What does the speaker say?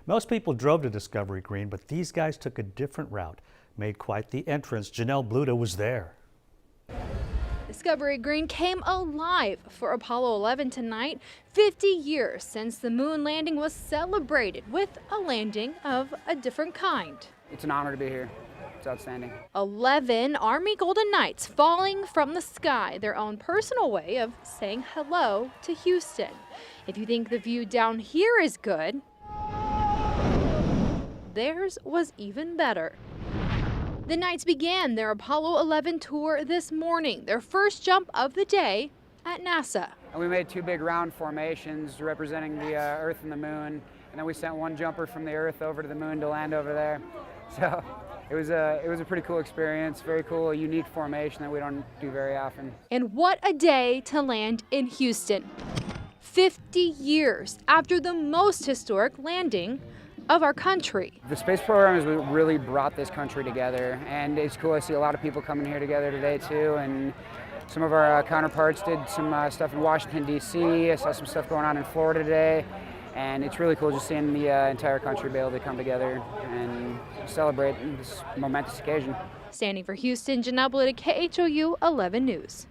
Most people drove to Discovery Green, but these guys took a different route, made quite the entrance. Janelle Bluta was there. Discovery Green came alive for Apollo 11 tonight, 50 years since the moon landing was celebrated with a landing of a different kind. It's an honor to be here. It's outstanding. 11 Army Golden Knights falling from the sky, their own personal way of saying hello to Houston. If you think the view down here is good, theirs was even better. The Knights began their Apollo 11 tour this morning, their first jump of the day at NASA. And we made two big round formations representing the Earth and the Moon, and then we sent one jumper from the Earth over to the Moon to land over there. So it was a pretty cool experience, very cool, a unique formation that we don't do very often. And what a day to land in Houston. 50 years after the most historic landing of our country. The space program has really brought this country together, and it's cool. I see a lot of people coming here together today too, and some of our counterparts did some stuff in Washington, D.C. I saw some stuff going on in Florida today, and it's really cool just seeing the entire country be able to come together and celebrate this momentous occasion. Standing for Houston, Janelle Bluta, KHOU 11 News.